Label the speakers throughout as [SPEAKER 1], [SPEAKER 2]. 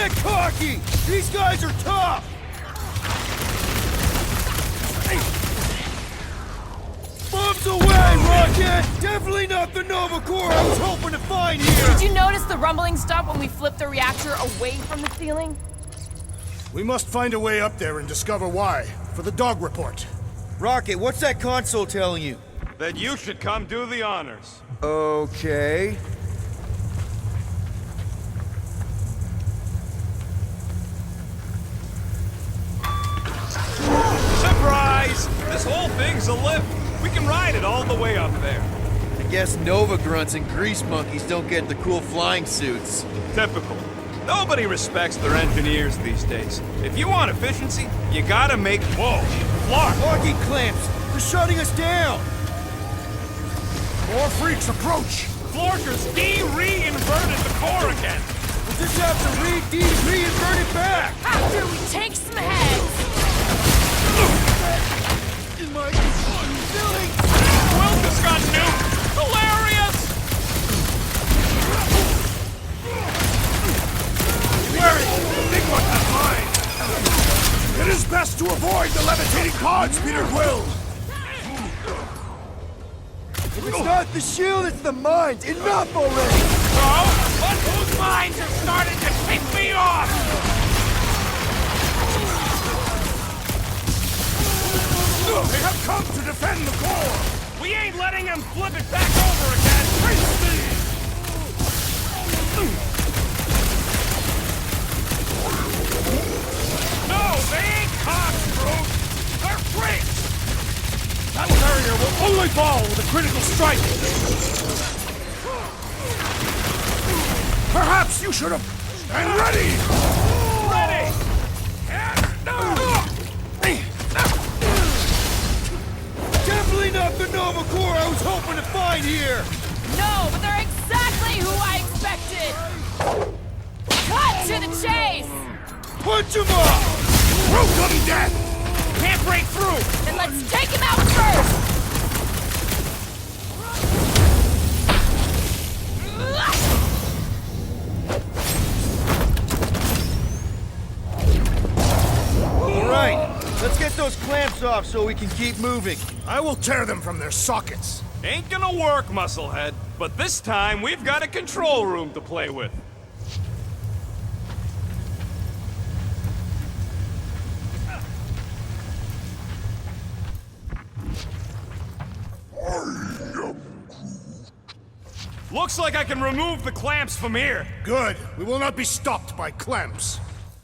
[SPEAKER 1] get cocky! These guys are tough! Bombs away, Rocket! Definitely not the Nova Core I was hoping to find here!
[SPEAKER 2] Did you notice the rumbling stop when we flipped the reactor away from the ceiling?
[SPEAKER 3] We must find a way up there and discover why, for the dog report.
[SPEAKER 1] Rocket, what's that console telling you?
[SPEAKER 4] That you should come do the honors.
[SPEAKER 1] Okay...
[SPEAKER 4] Surprise! This whole thing's a lift. We can ride it all the way up there.
[SPEAKER 1] I guess Nova grunts and grease monkeys don't get the cool flying suits.
[SPEAKER 4] Typical. Nobody respects their engineers these days. If you want efficiency, you gotta make... Whoa! Clark!
[SPEAKER 1] Locking clamps! They're shutting us down!
[SPEAKER 3] More freaks approach!
[SPEAKER 4] Florkers de-re-inverted the core again!
[SPEAKER 1] We'll just have to re-invert it back!
[SPEAKER 2] After we take some heads!
[SPEAKER 1] In my building!
[SPEAKER 4] Will just got nuked! Hilarious!
[SPEAKER 3] Wary! Big one has mine! It is best to avoid the levitating pods, Peter Quill!
[SPEAKER 1] If it's not the shield, it's the mines! Enough already!
[SPEAKER 4] But whose minds are starting to pick me off?
[SPEAKER 3] They have come to defend the core!
[SPEAKER 4] We ain't letting them flip it back over again!
[SPEAKER 3] Face me!
[SPEAKER 4] No, they ain't cops, Groot! They're freaks!
[SPEAKER 3] That carrier will only fall with a critical strike! Perhaps you should have... Stand ready!
[SPEAKER 4] Ready!
[SPEAKER 1] Definitely not the Nova Core I was hoping to find here!
[SPEAKER 2] No, but they're exactly who I expected! Cut to the chase!
[SPEAKER 1] Punch him up!
[SPEAKER 3] Brutal death!
[SPEAKER 4] Can't break through!
[SPEAKER 2] Then let's take him out first!
[SPEAKER 1] Alright, let's get those clamps off so we can keep moving.
[SPEAKER 3] I will tear them from their sockets.
[SPEAKER 4] Ain't gonna work, Musclehead. But this time, we've got a control room to play with. Looks like I can remove the clamps from here.
[SPEAKER 3] Good. We will not be stopped by clamps.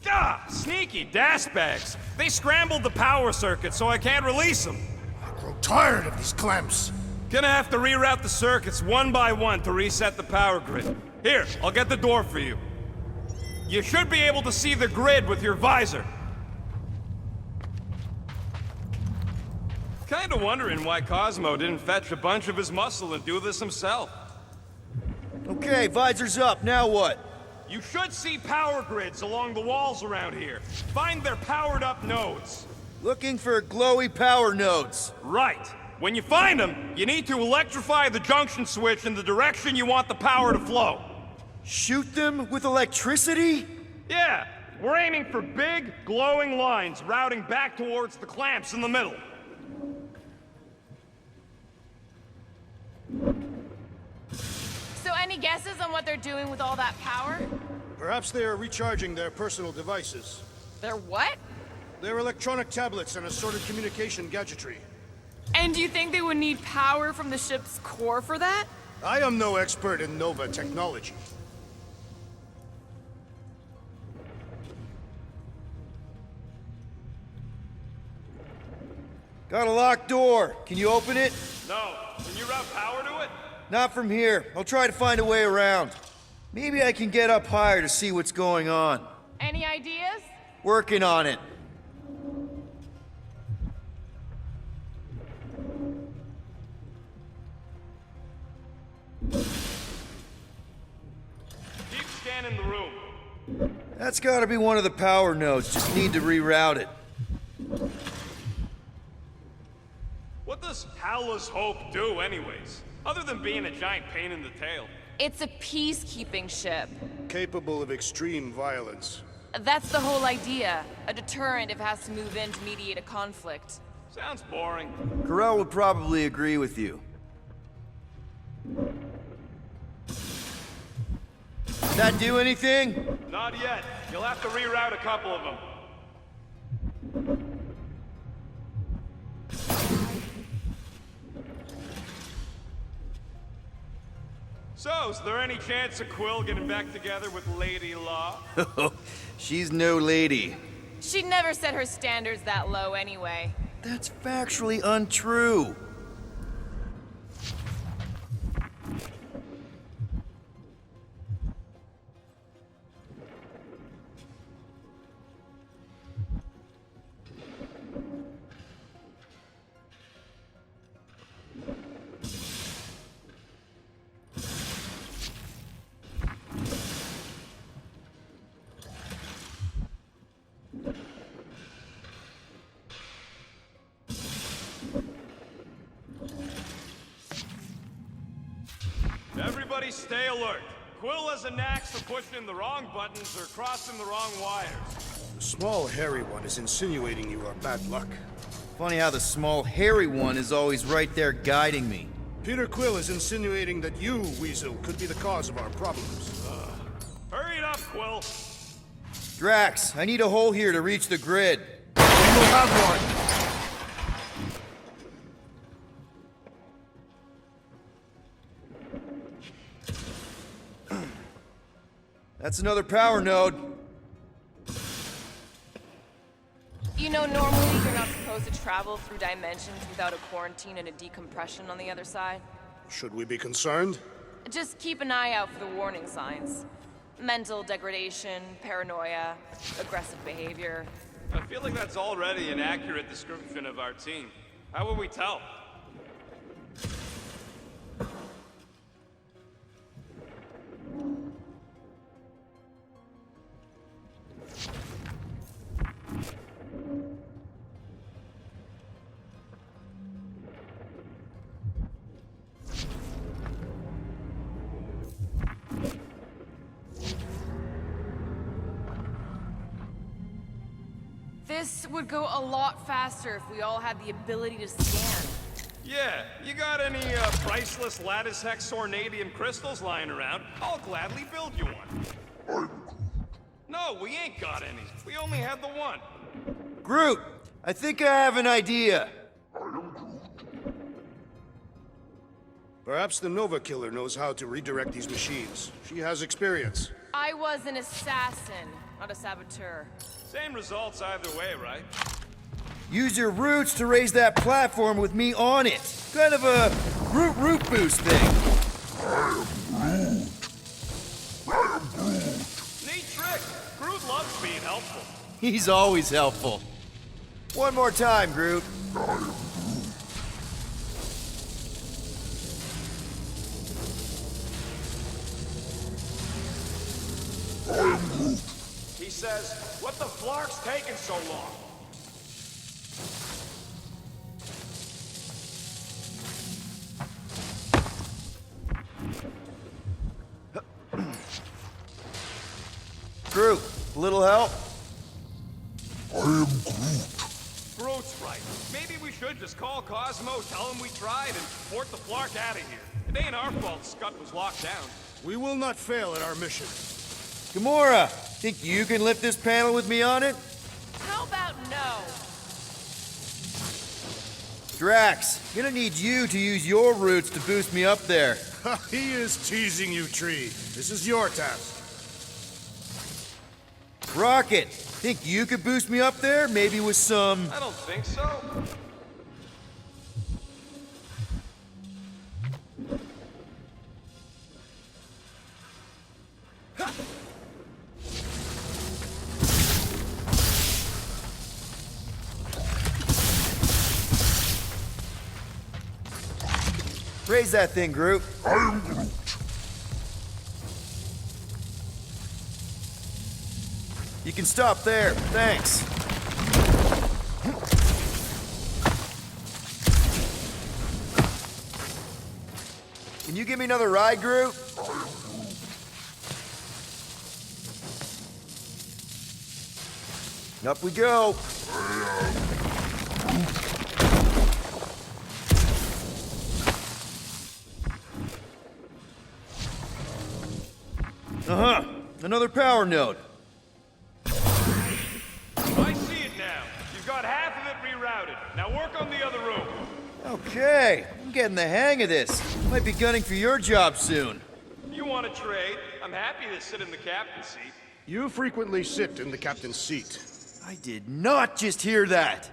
[SPEAKER 4] Ah, sneaky bags. They scrambled the power circuit so I can't release them.
[SPEAKER 3] I grow tired of these clamps.
[SPEAKER 4] Gonna have to reroute the circuits one by one to reset the power grid. Here, I'll get the door for you. You should be able to see the grid with your visor. Kinda wondering why Cosmo didn't fetch a bunch of his muscle and do this himself.
[SPEAKER 1] Okay, visor's up, now what?
[SPEAKER 4] You should see power grids along the walls around here. Find their powered up nodes.
[SPEAKER 1] Looking for glowy power nodes.
[SPEAKER 4] Right. When you find them, you need to electrify the junction switch in the direction you want the power to flow.
[SPEAKER 1] Shoot them with electricity?
[SPEAKER 4] Yeah, we're aiming for big, glowing lines routing back towards the clamps in the middle.
[SPEAKER 2] So any guesses on what they're doing with all that power?
[SPEAKER 3] Perhaps they are recharging their personal devices.
[SPEAKER 2] They're what?
[SPEAKER 3] Their electronic tablets and assorted communication gadgetry.
[SPEAKER 2] And do you think they would need power from the ship's core for that?
[SPEAKER 3] I am no expert in Nova technology.
[SPEAKER 1] Got a locked door. Can you open it?
[SPEAKER 4] No. Can you route power to it?
[SPEAKER 1] Not from here. I'll try to find a way around. Maybe I can get up higher to see what's going on.
[SPEAKER 2] Any ideas?
[SPEAKER 1] Working on it.
[SPEAKER 4] Keep scanning the room.
[SPEAKER 1] That's gotta be one of the power nodes. Just need to reroute it.
[SPEAKER 4] What does Howler's Hope do anyways? Other than being a giant pain in the tail.
[SPEAKER 2] It's a peacekeeping ship.
[SPEAKER 3] Capable of extreme violence.
[SPEAKER 2] That's the whole idea. A deterrent if it has to move in to mediate a conflict.
[SPEAKER 4] Sounds boring.
[SPEAKER 1] Corell would probably agree with you. Did that do anything?
[SPEAKER 4] Not yet. You'll have to reroute a couple of them. So, is there any chance of Quill getting back together with Lady Law?
[SPEAKER 1] She's no lady.
[SPEAKER 2] She'd never set her standards that low anyway.
[SPEAKER 1] That's factually untrue.
[SPEAKER 4] Everybody stay alert. Quill has a knack for pushing the wrong buttons or crossing the wrong wires.
[SPEAKER 3] The small, hairy one is insinuating you are bad luck.
[SPEAKER 1] Funny how the small, hairy one is always right there guiding me.
[SPEAKER 3] Peter Quill is insinuating that you, Weasel, could be the cause of our problems.
[SPEAKER 4] Hurry it up, Quill.
[SPEAKER 1] Drax, I need a hole here to reach the grid.
[SPEAKER 3] You will have one!
[SPEAKER 1] That's another power node.
[SPEAKER 2] You know, normally you're not supposed to travel through dimensions without a quarantine and a decompression on the other side.
[SPEAKER 3] Should we be concerned?
[SPEAKER 2] Just keep an eye out for the warning signs. Mental degradation, paranoia, aggressive behavior.
[SPEAKER 4] I feel like that's already an accurate description of our team. How will we tell?
[SPEAKER 2] This would go a lot faster if we all had the ability to scan.
[SPEAKER 4] Yeah, you got any priceless lattice hex ornadium crystals lying around? I'll gladly build you one. No, we ain't got any. We only had the one.
[SPEAKER 1] Groot, I think I have an idea.
[SPEAKER 3] Perhaps the Nova Killer knows how to redirect these machines. She has experience.
[SPEAKER 2] I was an assassin, not a saboteur.
[SPEAKER 4] Same results either way, right?
[SPEAKER 1] Use your roots to raise that platform with me on it. Kind of a root boost thing.
[SPEAKER 4] Neat trick. Groot loves being helpful.
[SPEAKER 1] He's always helpful. One more time, Groot.
[SPEAKER 4] He says, what the flark's taking so long?
[SPEAKER 1] Groot, a little help?
[SPEAKER 4] Groot's right. Maybe we should just call Cosmo, tell him we tried, and port the flark out of here. It ain't our fault Scott was locked down.
[SPEAKER 3] We will not fail at our mission.
[SPEAKER 1] Gamora, think you can lift this panel with me on it?
[SPEAKER 2] How about no?
[SPEAKER 1] Drax, gonna need you to use your roots to boost me up there.
[SPEAKER 3] He is teasing you, Tree. This is your task.
[SPEAKER 1] Rocket, think you could boost me up there? Maybe with some...
[SPEAKER 4] I don't think so.
[SPEAKER 1] Raise that thing, Groot. You can stop there. Thanks. Can you give me another ride, Groot? Up we go. Uh-huh. Another power node.
[SPEAKER 4] I see it now. You've got half of it rerouted. Now work on the other room.
[SPEAKER 1] Okay, I'm getting the hang of this. Might be gunning for your job soon.
[SPEAKER 4] You want to trade? I'm happy to sit in the captain's seat.
[SPEAKER 3] You frequently sit in the captain's seat.
[SPEAKER 1] I did not just hear that.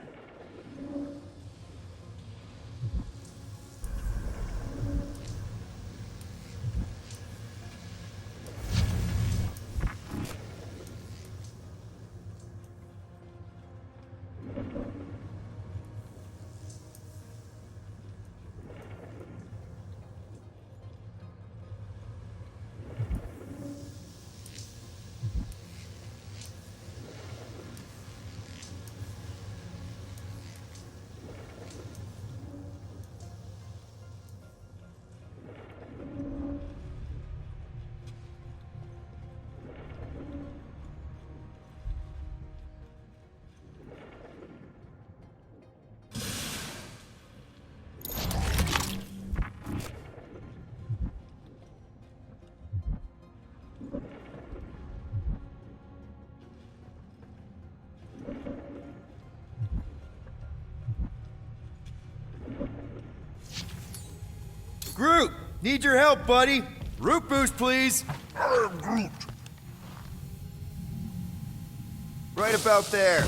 [SPEAKER 1] Groot, need your help, buddy. Root boost, please.
[SPEAKER 3] I am Groot.
[SPEAKER 1] Right about there.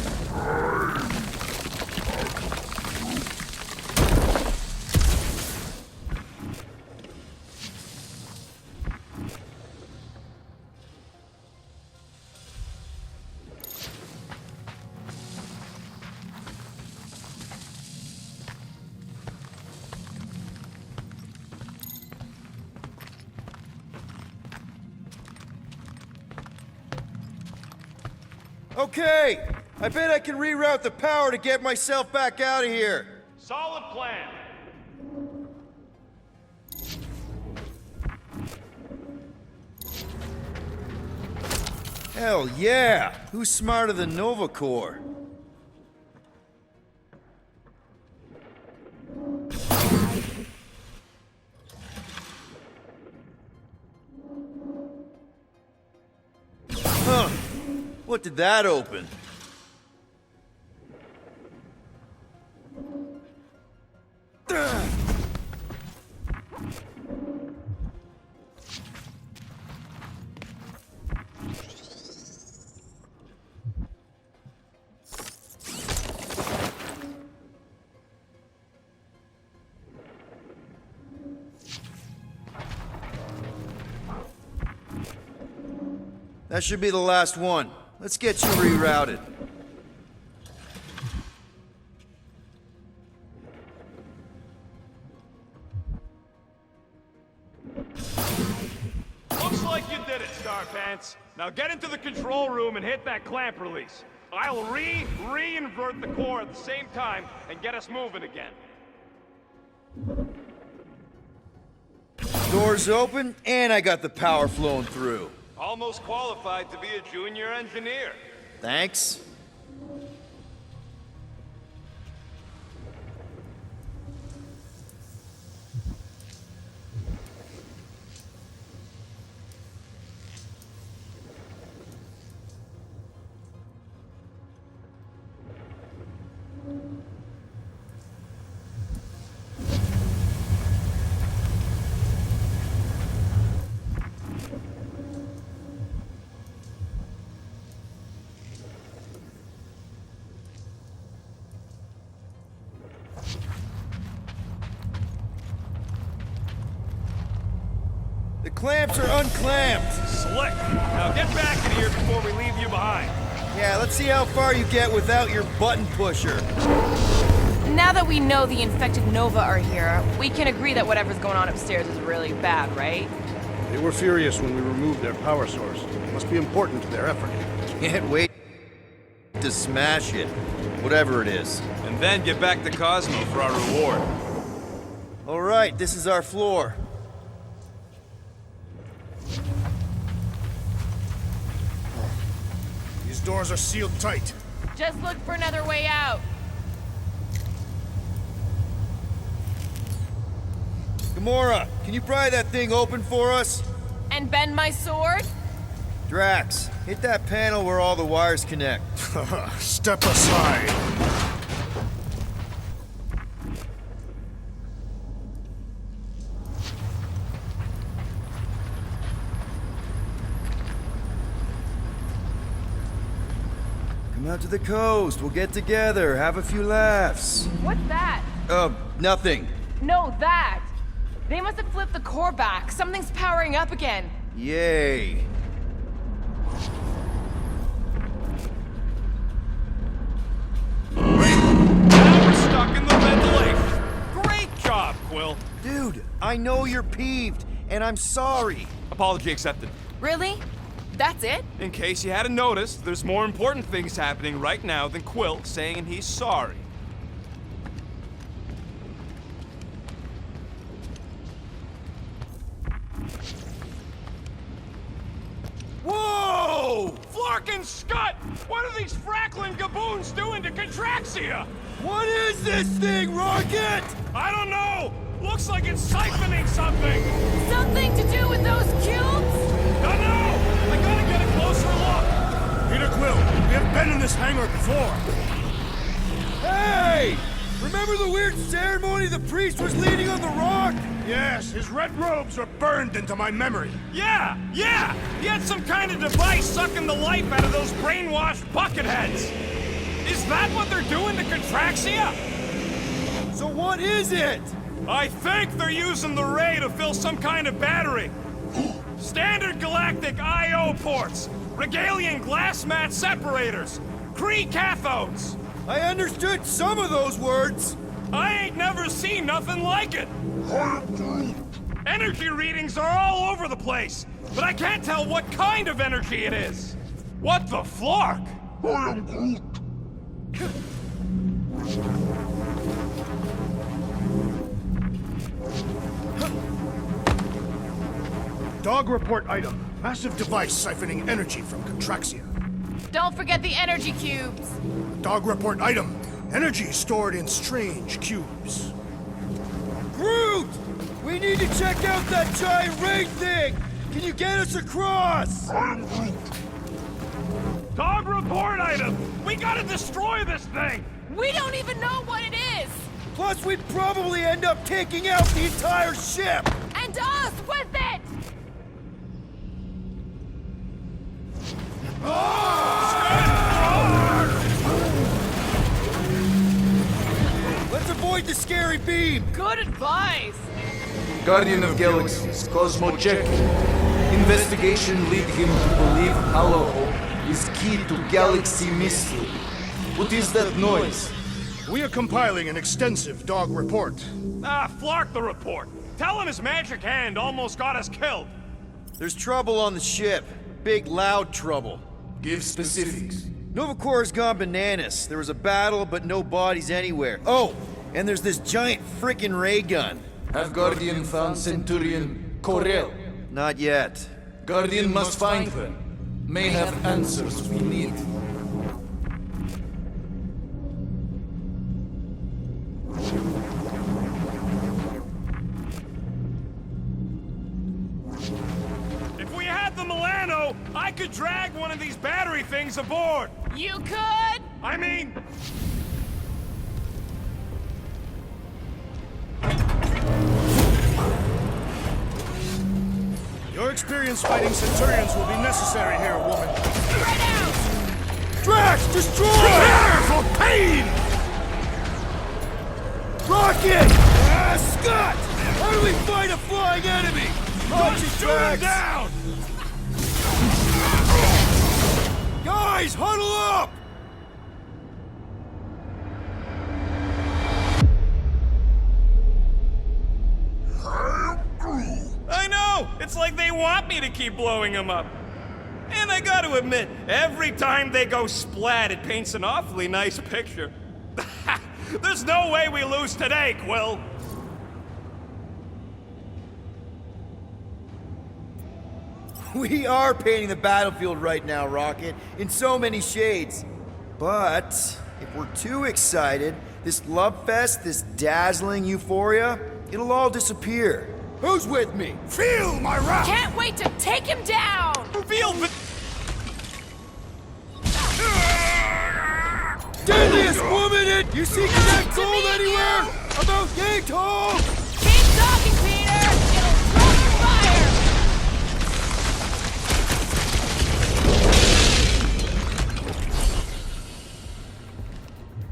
[SPEAKER 1] Okay, I bet I can reroute the power to get myself back out of here.
[SPEAKER 4] Solid plan.
[SPEAKER 1] Hell yeah! Who's smarter than Nova Corps? Huh. What did that open? That should be the last one. Let's get you rerouted.
[SPEAKER 4] Looks like you did it, Starpants. Now get into the control room and hit that clamp release. I'll re-invert the core at the same time and get us moving again.
[SPEAKER 1] Doors open, and I got the power flowing through.
[SPEAKER 4] Almost qualified to be a junior engineer.
[SPEAKER 1] Thanks. The clamps are unclamped.
[SPEAKER 4] Slick. Now get back in here before we leave you behind.
[SPEAKER 1] Yeah, let's see how far you get without your button pusher.
[SPEAKER 2] Now that we know the infected Nova are here, we can agree that whatever's going on upstairs is really bad, right?
[SPEAKER 3] They were furious when we removed their power source. It must be important to their effort.
[SPEAKER 1] Can't wait to smash it, whatever it is.
[SPEAKER 4] And then get back to Cosmo for our reward.
[SPEAKER 1] All right, this is our floor.
[SPEAKER 3] These doors are sealed tight.
[SPEAKER 2] Just look for another way out.
[SPEAKER 1] Gamora, can you pry that thing open for us?
[SPEAKER 2] And bend my sword?
[SPEAKER 1] Drax, hit that panel where all the wires connect.
[SPEAKER 3] Step aside.
[SPEAKER 1] Come out to the coast, we'll get together, have a few laughs.
[SPEAKER 2] What's that?
[SPEAKER 1] Nothing.
[SPEAKER 2] No, that! They must have flipped the core back. Something's powering up again.
[SPEAKER 1] Yay.
[SPEAKER 4] Now we're stuck in the ventilation. Great job, Quill.
[SPEAKER 1] Dude, I know you're peeved, and I'm sorry.
[SPEAKER 4] Apology accepted.
[SPEAKER 2] Really? That's it?
[SPEAKER 4] In case you hadn't noticed, there's more important things happening right now than Quill saying he's sorry. Whoa! Flark and Scott! What are these frackling gaboons doing to Contraxia?
[SPEAKER 1] What is this thing, Rocket?
[SPEAKER 4] I don't know! Looks like it's siphoning something!
[SPEAKER 2] Something to do with those cubes?
[SPEAKER 4] Don't know! I gotta get a closer look!
[SPEAKER 3] Peter Quill, we have been in this hangar before.
[SPEAKER 1] Hey! Remember the weird ceremony the priest was leading on the rock?
[SPEAKER 3] Yes, his red robes are burned into my memory.
[SPEAKER 4] Yeah! He had some kind of device sucking the life out of those brainwashed bucketheads! Is that what they're doing to Contraxia?
[SPEAKER 1] So what is it?
[SPEAKER 4] I think they're using the ray to fill some kind of battery. Standard galactic I.O. ports, Regalian glass mat separators, Kree cathodes.
[SPEAKER 1] I understood some of those words.
[SPEAKER 4] I ain't never seen nothing like it. Energy readings are all over the place, but I can't tell what kind of energy it is. What the flark?
[SPEAKER 3] Dog report item. Massive device siphoning energy from Contraxia.
[SPEAKER 2] Don't forget the energy cubes.
[SPEAKER 3] Dog report item. Energy stored in strange cubes.
[SPEAKER 1] Groot! We need to check out that giant ray thing! Can you get us across?
[SPEAKER 4] Dog report item! We gotta destroy this thing!
[SPEAKER 2] We don't even know what it is!
[SPEAKER 1] Plus, we'd probably end up taking out the entire ship!
[SPEAKER 2] And us with it!
[SPEAKER 1] Let's avoid the scary beam!
[SPEAKER 2] Good advice!
[SPEAKER 5] Guardian of Galaxies, Cosmo check. Investigation lead him to believe Holohope is key to galaxy mystery. What is that noise?
[SPEAKER 3] We are compiling an extensive dog report.
[SPEAKER 4] Flark the report. Tell him his magic hand almost got us killed.
[SPEAKER 1] There's trouble on the ship. Big, loud trouble.
[SPEAKER 5] Give specifics.
[SPEAKER 1] Nova Corps gone bananas. There was a battle, but no bodies anywhere. Oh, and there's this giant frickin' ray gun.
[SPEAKER 5] Have Guardian found Centurion Corel?
[SPEAKER 1] Not yet.
[SPEAKER 5] Guardian must find her. May have answers we need.
[SPEAKER 4] If we had the Milano, I could drag one of these battery things aboard.
[SPEAKER 2] You could?
[SPEAKER 4] I mean...
[SPEAKER 3] Your experience fighting Centurions will be necessary here, woman.
[SPEAKER 2] Right out!
[SPEAKER 1] Drax, destroy!
[SPEAKER 3] Prepare for pain!
[SPEAKER 1] Rocket! Scott! How do we fight a flying enemy? Rocket,
[SPEAKER 4] Shoot him
[SPEAKER 1] Drax!
[SPEAKER 4] down!
[SPEAKER 1] Guys, huddle up!
[SPEAKER 4] I know! It's like they want me to keep blowing them up. And I gotta admit, every time they go splat, it paints an awfully nice picture. There's no way we lose today, Quill!
[SPEAKER 1] We are painting the battlefield right now, Rocket, in so many shades. But if we're too excited, this love fest, this dazzling euphoria, it'll all disappear. Who's with me?
[SPEAKER 3] Feel my wrath!
[SPEAKER 2] Can't wait to take him down!
[SPEAKER 4] Feel the...
[SPEAKER 1] Deadliest woman in... You see that gold anywhere? About yay tall!
[SPEAKER 2] Keep talking, Peter! It'll throw the fire!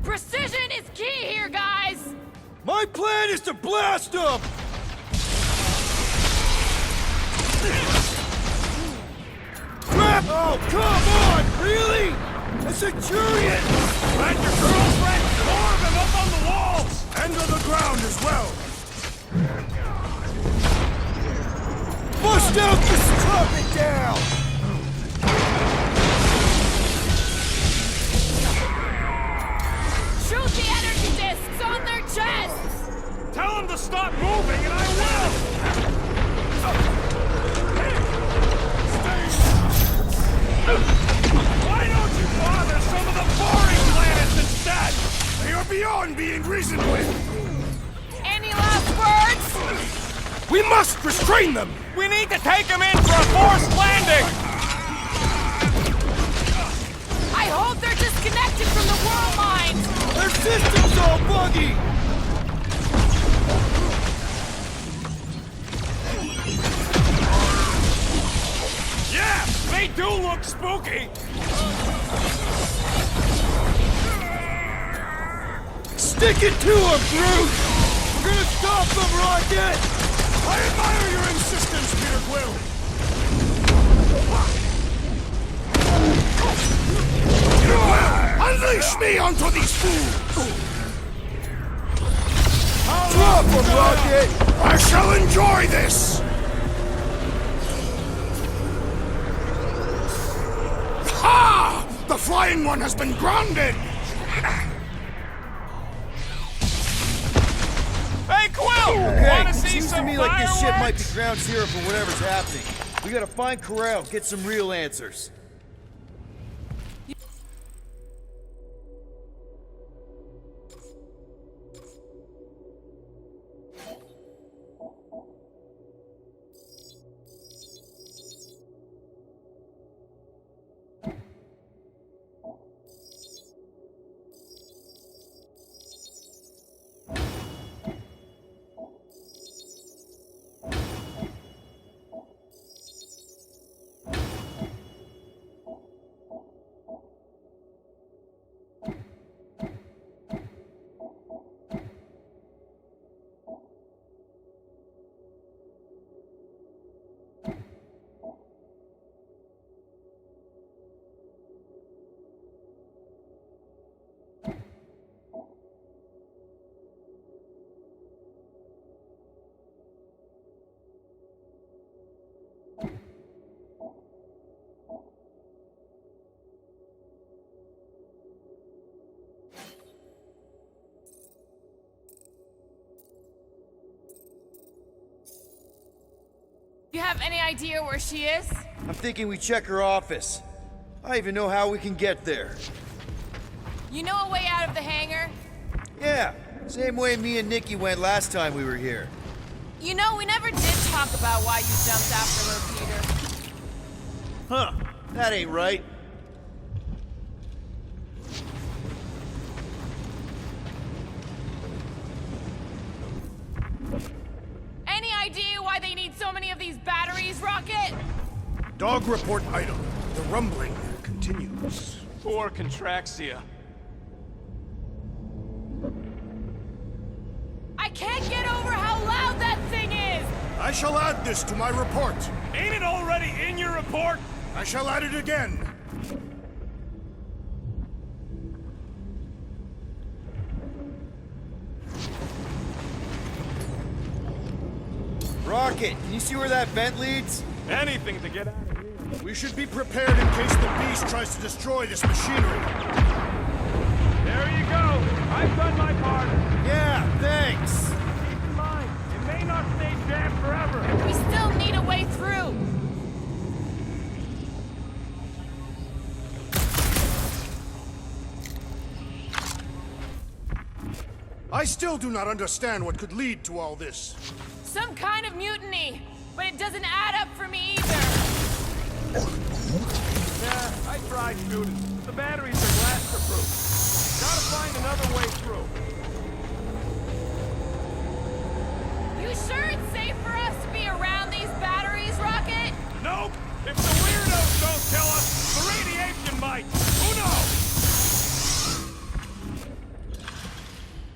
[SPEAKER 2] Precision is key here, guys!
[SPEAKER 1] My plan is to blast them! Crap! Oh, come on! Really? A centurion!
[SPEAKER 3] Let your girlfriend pour them up on the walls! And on the ground as well!
[SPEAKER 1] Bust out the chop it down!
[SPEAKER 2] Shoot the energy discs on their chests!
[SPEAKER 3] Tell them to stop moving and I will! Why don't you bother some of the boring planets instead? They are beyond being reasoned with!
[SPEAKER 2] Any last words?
[SPEAKER 3] We must restrain them!
[SPEAKER 4] We need to take him in for a forced landing!
[SPEAKER 2] I hope they're disconnected from the world mines!
[SPEAKER 1] Their system's all buggy!
[SPEAKER 3] Yeah, they do look spooky!
[SPEAKER 1] Stick it to him, Groot! We're gonna stop them, Rocket!
[SPEAKER 3] I admire your insistence, Peter Quill! Peter Quill, unleash me onto these fools!
[SPEAKER 1] Drop him, Rocket!
[SPEAKER 3] I shall enjoy this! Ha! The flying one has been grounded!
[SPEAKER 4] Hey, Quill!
[SPEAKER 1] Okay,
[SPEAKER 4] Wanna see
[SPEAKER 1] seems to
[SPEAKER 4] some
[SPEAKER 1] me like this ship might be
[SPEAKER 4] fireworks?
[SPEAKER 1] ground zero for whatever's happening. We gotta find Corral, get some real answers.
[SPEAKER 2] You have any idea where she is?
[SPEAKER 1] I'm thinking we check her office. I even know how we can get there.
[SPEAKER 2] You know a way out of the hangar?
[SPEAKER 1] Yeah, same way me and Nikki went last time we were here.
[SPEAKER 2] You know, we never did talk about why you jumped after her, Peter.
[SPEAKER 1] Huh, that ain't right.
[SPEAKER 2] Any idea why they need so many of these batteries, Rocket?
[SPEAKER 3] Dog report item. The rumbling continues.
[SPEAKER 4] Poor Contraxia.
[SPEAKER 2] I can't get over how loud that thing is!
[SPEAKER 3] I shall add this to my report.
[SPEAKER 4] Ain't it already in your report?
[SPEAKER 3] I shall add it again.
[SPEAKER 1] Rocket, can you see where that vent leads?
[SPEAKER 4] Anything to get out of here.
[SPEAKER 3] We should be prepared in case the beast tries to destroy this machinery.
[SPEAKER 4] There you go. I've done my part.
[SPEAKER 1] Yeah, thanks.
[SPEAKER 4] Keep in mind, it may not stay jammed forever.
[SPEAKER 2] We still need a way through!
[SPEAKER 3] still do not understand what could lead to all this.
[SPEAKER 2] Some kind of mutiny, but it doesn't add up for me either.
[SPEAKER 4] Yeah, I tried shooting. The batteries are blaster-proof. Gotta find another way through.
[SPEAKER 2] You sure it's safe for us to be around these batteries, Rocket?
[SPEAKER 4] Nope! If the weirdos don't kill us, the radiation might! Who knows?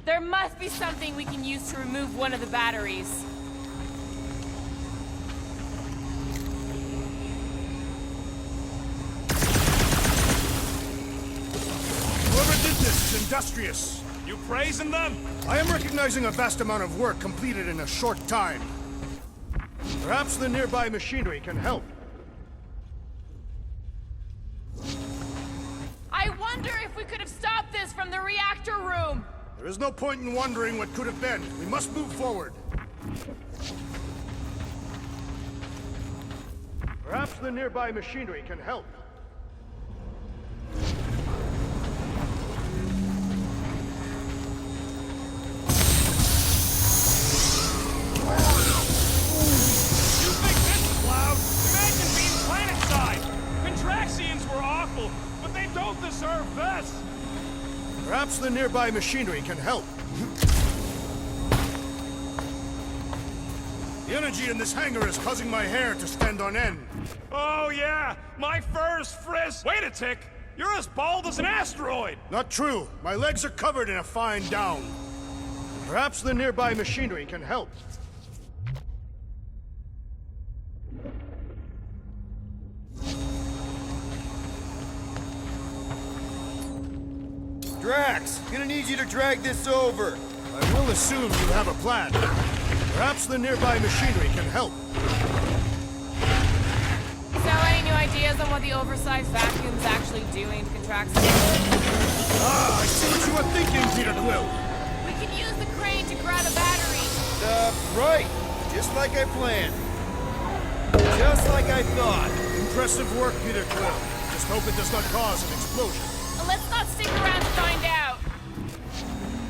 [SPEAKER 2] There must be something we can use to remove one of the batteries.
[SPEAKER 3] Whoever did this is industrious.
[SPEAKER 4] You praising them?
[SPEAKER 3] I am recognizing a vast amount of work completed in a short time. Perhaps the nearby machinery can help.
[SPEAKER 2] I wonder if we could have stopped this from the reactor room.
[SPEAKER 3] There is no point in wondering what could have been. We must move forward. Perhaps the nearby machinery can help.
[SPEAKER 4] You think this is loud? Imagine being planet-side! Contraxians were awful, but they don't deserve this!
[SPEAKER 3] Perhaps the nearby machinery can help. The energy in this hangar is causing my hair to stand on end.
[SPEAKER 4] Oh yeah, my fur's frizz. Wait a tick! You're as bald as an asteroid!
[SPEAKER 3] Not true. My legs are covered in a fine down. Perhaps the nearby machinery can help.
[SPEAKER 1] Drax, gonna need you to drag this over.
[SPEAKER 3] I will assume you have a plan. Perhaps the nearby machinery can help.
[SPEAKER 2] So, any new ideas on what the oversized vacuum's actually doing to Contraxion?
[SPEAKER 3] Ah, I see what you are thinking, Peter Quill.
[SPEAKER 2] We can use the crane to grab a battery.
[SPEAKER 1] Right. Just like I planned. Just like I thought.
[SPEAKER 3] Impressive work, Peter Quill. Just hope it does not cause an explosion.
[SPEAKER 2] Let's not stick around to find out.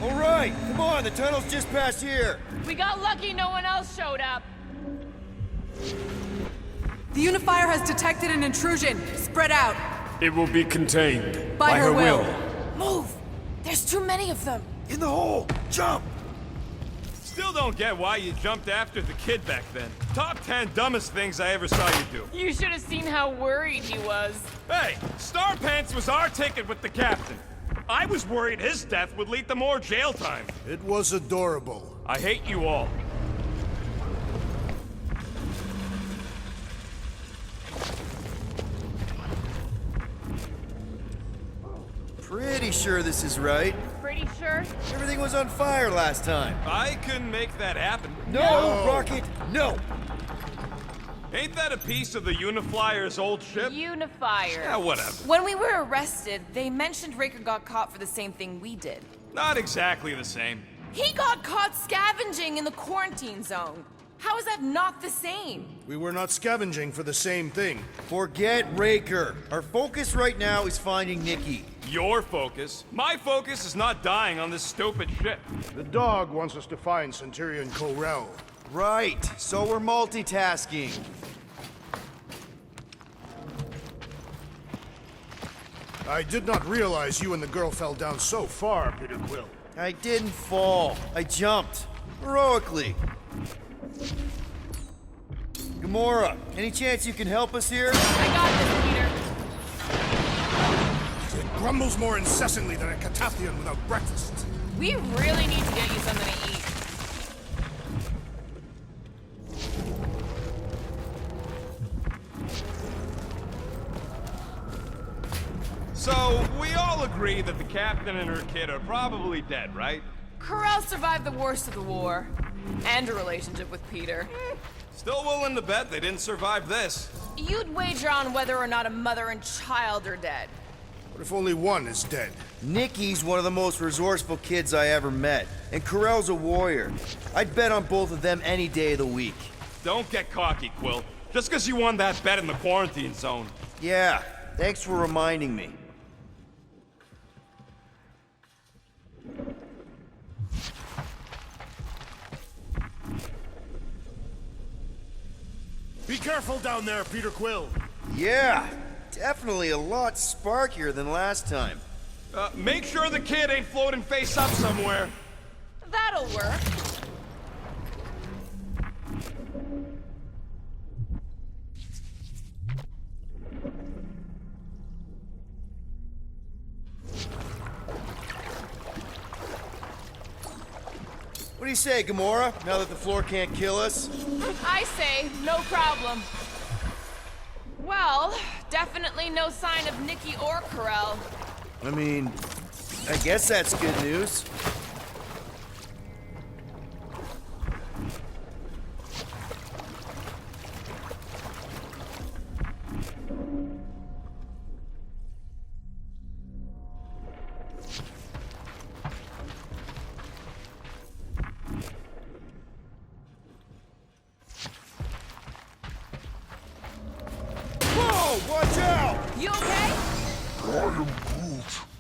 [SPEAKER 1] All right, come on, the tunnel's just past here.
[SPEAKER 2] We got lucky no one else showed up.
[SPEAKER 6] The Unifier has detected an intrusion. Spread out.
[SPEAKER 7] It will be contained.
[SPEAKER 6] By her will.
[SPEAKER 2] Move! There's too many of them.
[SPEAKER 1] In the hole, jump!
[SPEAKER 4] Still don't get why you jumped after the kid back then. Top 10 dumbest things I ever saw you do.
[SPEAKER 2] You should have seen how worried he was.
[SPEAKER 4] Hey, Star Pants was our ticket with the captain. I was worried his death would lead to more jail time.
[SPEAKER 3] It was adorable.
[SPEAKER 4] I hate you all.
[SPEAKER 1] Pretty sure this is right.
[SPEAKER 2] Pretty sure?
[SPEAKER 1] Everything was on fire last time.
[SPEAKER 4] I couldn't make that happen.
[SPEAKER 1] No, Rocket, no!
[SPEAKER 4] Ain't that a piece of the Uniflyer's old ship?
[SPEAKER 2] Unifier.
[SPEAKER 4] Yeah, whatever.
[SPEAKER 2] When we were arrested, they mentioned Raker got caught for the same thing we did.
[SPEAKER 4] Not exactly the same.
[SPEAKER 2] He got caught scavenging in the quarantine zone. How is that not the same?
[SPEAKER 3] We were not scavenging for the same thing.
[SPEAKER 1] Forget Raker. Our focus right now is finding Nikki.
[SPEAKER 4] Your focus. My focus is not dying on this stupid ship.
[SPEAKER 3] The dog wants us to find Centurion Corel.
[SPEAKER 1] Right, so we're multitasking.
[SPEAKER 3] I did not realize you and the girl fell down so far, Peter Quill.
[SPEAKER 1] I didn't fall. I jumped. Heroically. Gamora, any chance you can help us here?
[SPEAKER 2] I got this, Peter.
[SPEAKER 3] It grumbles more incessantly than a Catathian without breakfast.
[SPEAKER 2] We really need to get you something to eat.
[SPEAKER 4] So, we all agree that the captain and her kid are probably dead, right?
[SPEAKER 2] Corel survived the worst of the war. And a relationship with Peter.
[SPEAKER 4] Still willing to bet they didn't survive this.
[SPEAKER 2] You'd wager on whether or not a mother and child are dead.
[SPEAKER 3] What if only one is dead?
[SPEAKER 1] Nikki's one of the most resourceful kids I ever met, and Corel's a warrior. I'd bet on both of them any day of the week.
[SPEAKER 4] Don't get cocky, Quill. Just because you won that bet in the quarantine zone.
[SPEAKER 1] Yeah, thanks for reminding me.
[SPEAKER 3] Be careful down there, Peter Quill.
[SPEAKER 1] Yeah, definitely a lot sparkier than last time.
[SPEAKER 4] Make sure the kid ain't floating face up somewhere.
[SPEAKER 2] That'll work.
[SPEAKER 1] What do you say, Gamora, now that the floor can't kill us?
[SPEAKER 2] I say, no problem. Well, definitely no sign of Nikki or Carell.
[SPEAKER 1] I mean, I guess that's good news. Whoa, watch out!
[SPEAKER 2] You okay?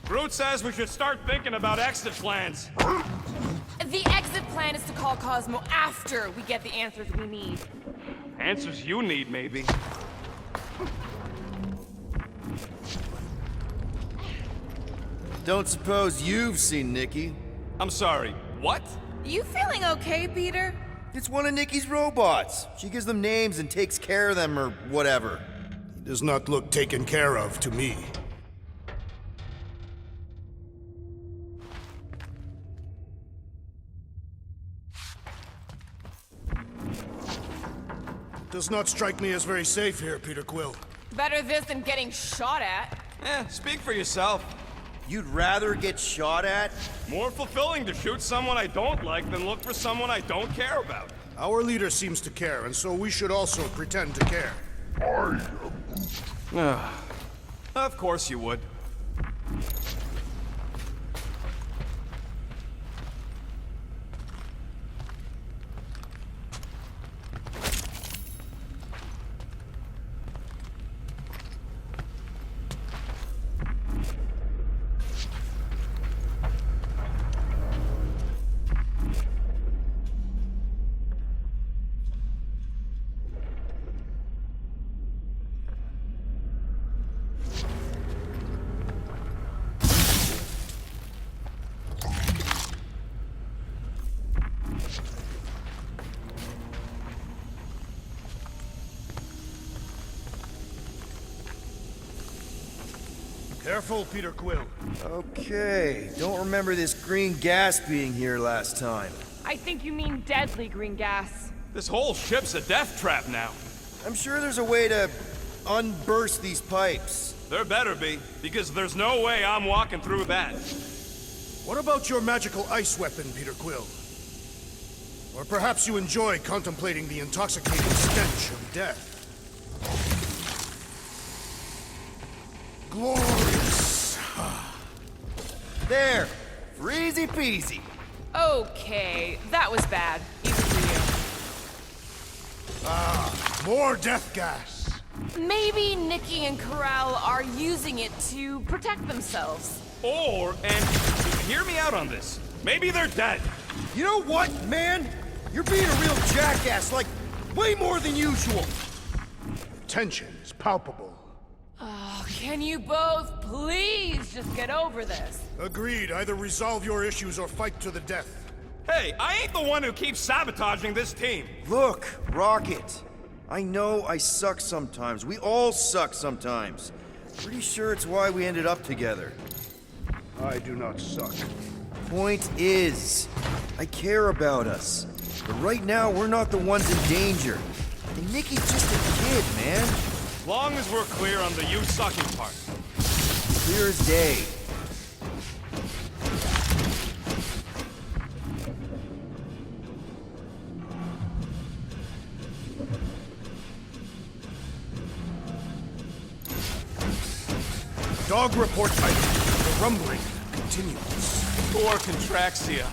[SPEAKER 4] Groot says we should start thinking about exit plans.
[SPEAKER 2] The exit plan is to call Cosmo after we get the answers we need.
[SPEAKER 4] Answers you need, maybe.
[SPEAKER 1] Don't suppose you've seen Nikki?
[SPEAKER 4] I'm sorry, what?
[SPEAKER 2] You feeling okay, Peter?
[SPEAKER 1] It's one of Nikki's robots. She gives them names and takes care of them or whatever.
[SPEAKER 3] He does not look taken care of to me. Does not strike me as very safe here, Peter Quill.
[SPEAKER 2] Better this than getting shot at.
[SPEAKER 4] Speak for yourself.
[SPEAKER 1] You'd rather get shot at?
[SPEAKER 4] More fulfilling to shoot someone I don't like than look for someone I don't care about.
[SPEAKER 3] Our leader seems to care, and so we should also pretend to care.
[SPEAKER 4] Of course you would.
[SPEAKER 3] Careful, Peter Quill.
[SPEAKER 1] Okay, don't remember this green gas being here last time.
[SPEAKER 2] I think you mean deadly green gas.
[SPEAKER 4] This whole ship's a death trap now.
[SPEAKER 1] I'm sure there's a way to unburst these pipes.
[SPEAKER 4] There better be, because there's no way I'm walking through that.
[SPEAKER 3] What about your magical ice weapon, Peter Quill? Or perhaps you enjoy contemplating the intoxicating stench of death. Glorious.
[SPEAKER 1] There, for easy peasy.
[SPEAKER 2] Okay, that was bad. Even for
[SPEAKER 3] More death gas.
[SPEAKER 2] you. Maybe Nikki and Carell are using it to protect themselves.
[SPEAKER 4] And hear me out on this. Maybe they're dead.
[SPEAKER 1] You know what, man? You're being a real jackass, like, way more than usual.
[SPEAKER 3] Tension is palpable.
[SPEAKER 2] Oh, can you both please just get over this?
[SPEAKER 3] Agreed. Either resolve your issues or fight to the death.
[SPEAKER 4] Hey, I ain't the one who keeps sabotaging this team.
[SPEAKER 1] Look, Rocket. I know I suck sometimes. We all suck sometimes. Pretty sure it's why we ended up together.
[SPEAKER 3] I do not suck.
[SPEAKER 1] Point is, I care about us. But right now, we're not the ones in danger. And Nikki's just a kid, man.
[SPEAKER 4] As long as we're clear on the you sucking part.
[SPEAKER 1] Clear as day.
[SPEAKER 3] Dog report item. The rumbling continues.
[SPEAKER 4] Or Contraxia.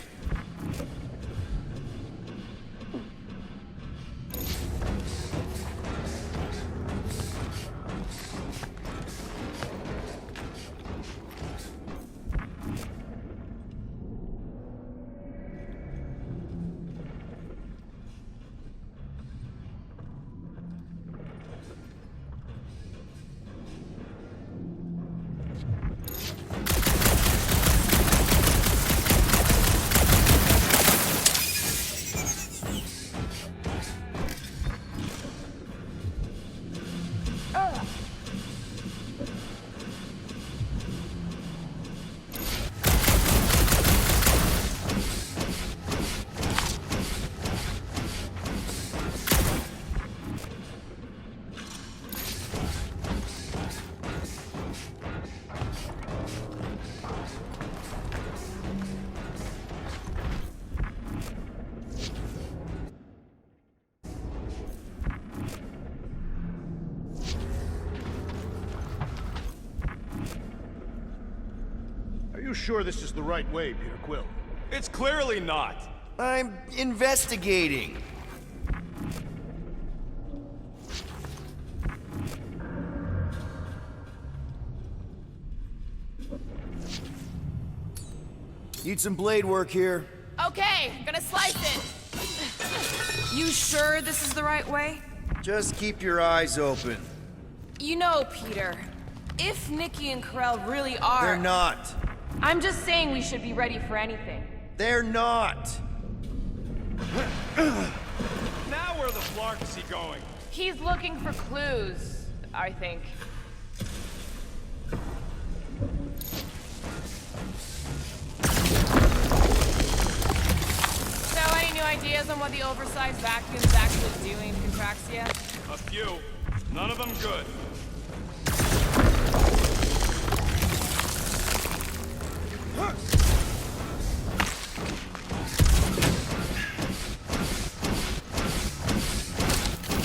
[SPEAKER 3] you sure this is the right way, Peter Quill?
[SPEAKER 4] It's clearly not.
[SPEAKER 1] I'm investigating. Need some blade work here.
[SPEAKER 2] Okay, gonna slice it.
[SPEAKER 6] You sure this is the right way?
[SPEAKER 1] Just keep your eyes open.
[SPEAKER 2] You know, Peter, if Nikki and Corell really are...
[SPEAKER 1] They're not.
[SPEAKER 2] I'm just saying we should be ready for anything.
[SPEAKER 1] They're not.
[SPEAKER 4] Now where the flark is he going?
[SPEAKER 2] He's looking for clues, I think. So, any new ideas on what the oversized vacuum's actually doing to Contraxia?
[SPEAKER 4] A few. None of them good.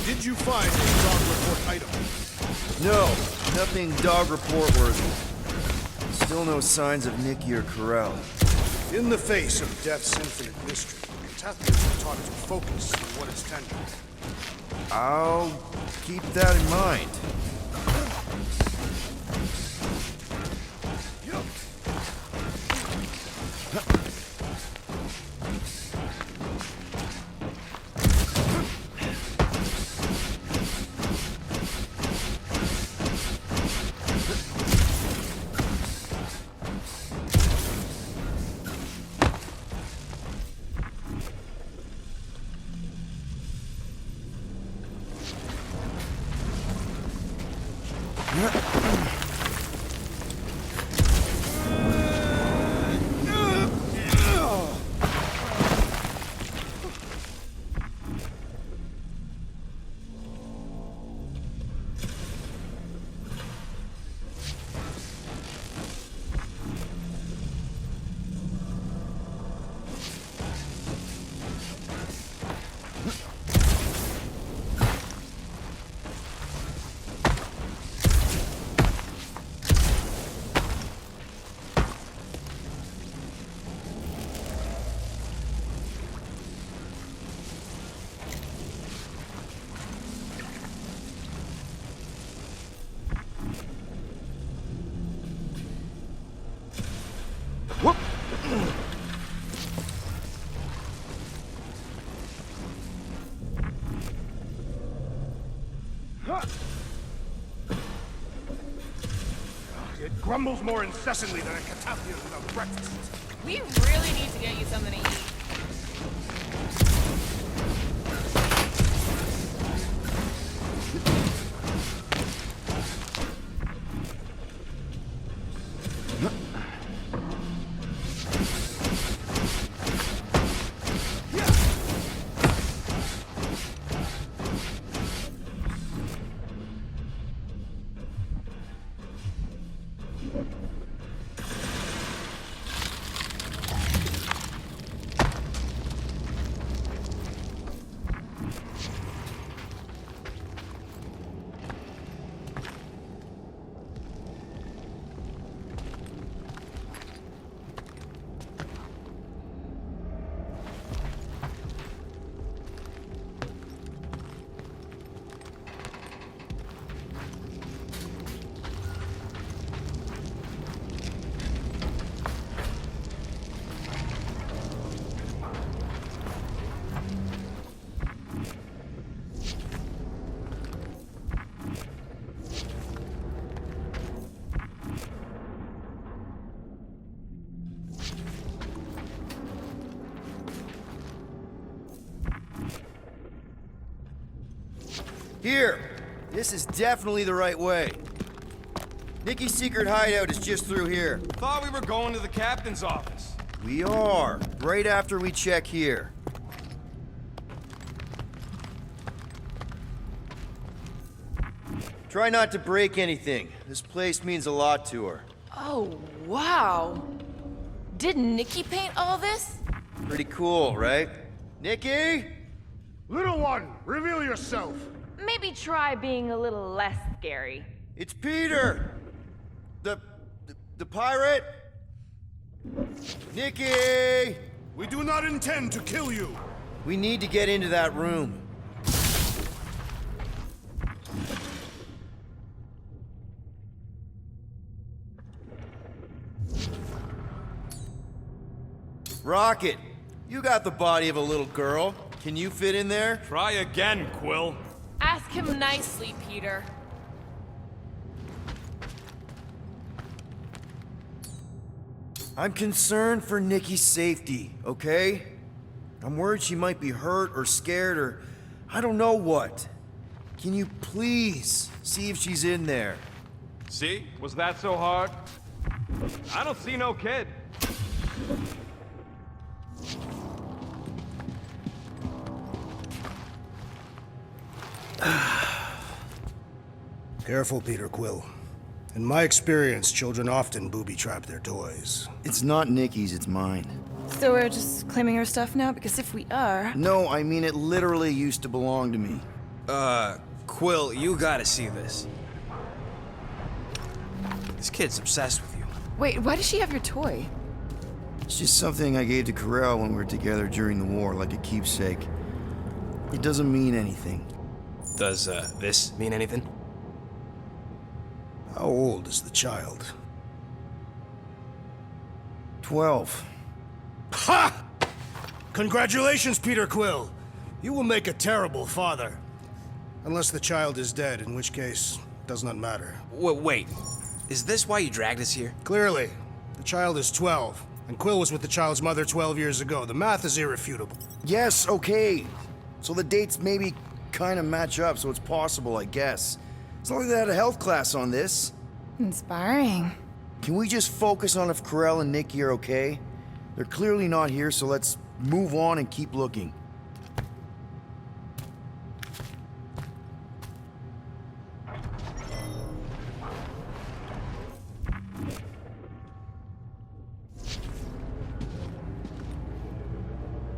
[SPEAKER 3] Did you find a dog report item?
[SPEAKER 1] No, nothing dog report worthy. Still no signs of Nikki or Corell.
[SPEAKER 3] In the face of Death's infinite mystery, Catathia taught to focus on what is tangible.
[SPEAKER 1] I'll keep that in mind.
[SPEAKER 3] It grumbles more incessantly than a Catathia without breakfast.
[SPEAKER 2] We really need to get you something to eat.
[SPEAKER 1] Here! This is definitely the right way. Nikki's secret hideout is just through here.
[SPEAKER 4] Thought we were going to the captain's office.
[SPEAKER 1] We are, right after we check here. Try not to break anything. This place means a lot to her.
[SPEAKER 2] Oh, wow. Did Nikki paint all this?
[SPEAKER 1] Pretty cool, right? Nikki?
[SPEAKER 3] Little one, reveal yourself!
[SPEAKER 2] Maybe try being a little less scary.
[SPEAKER 1] It's Peter! The pirate? Nikki!
[SPEAKER 3] We do not intend to kill you.
[SPEAKER 1] We need to get into that room. Rocket, you got the body of a little girl. Can you fit in there?
[SPEAKER 4] Try again, Quill.
[SPEAKER 2] Ask him nicely, Peter.
[SPEAKER 1] I'm concerned for Nikki's safety, okay? I'm worried she might be hurt or scared or I don't know what. Can you please see if she's in there?
[SPEAKER 4] See? Was that so hard? I don't see no kid.
[SPEAKER 3] Careful, Peter Quill. In my experience, children often booby-trap their toys.
[SPEAKER 1] It's not Nikki's, it's mine.
[SPEAKER 8] So we're just claiming her stuff now? Because if we are...
[SPEAKER 1] No, I mean it literally used to belong to me.
[SPEAKER 9] Quill, you gotta see this. This kid's obsessed with you.
[SPEAKER 8] Wait, why does she have your toy?
[SPEAKER 1] It's just something I gave to Corell when we were together during the war, like a keepsake. It doesn't mean anything.
[SPEAKER 9] Does, this mean anything?
[SPEAKER 3] How old is the child?
[SPEAKER 1] 12.
[SPEAKER 3] Ha! Congratulations, Peter Quill. You will make a terrible father. Unless the child is dead, in which case, does not matter.
[SPEAKER 9] Wait. Is this why you dragged us here?
[SPEAKER 3] Clearly, the child is 12, and Quill was with the child's mother 12 years ago. The math is irrefutable.
[SPEAKER 1] Yes, okay. So the dates maybe kind of match up, so it's possible, I guess. It's not like they had a health class on this.
[SPEAKER 8] Inspiring.
[SPEAKER 1] Can we just focus on if Corell and Nikki are okay? They're clearly not here, so let's move on and keep looking.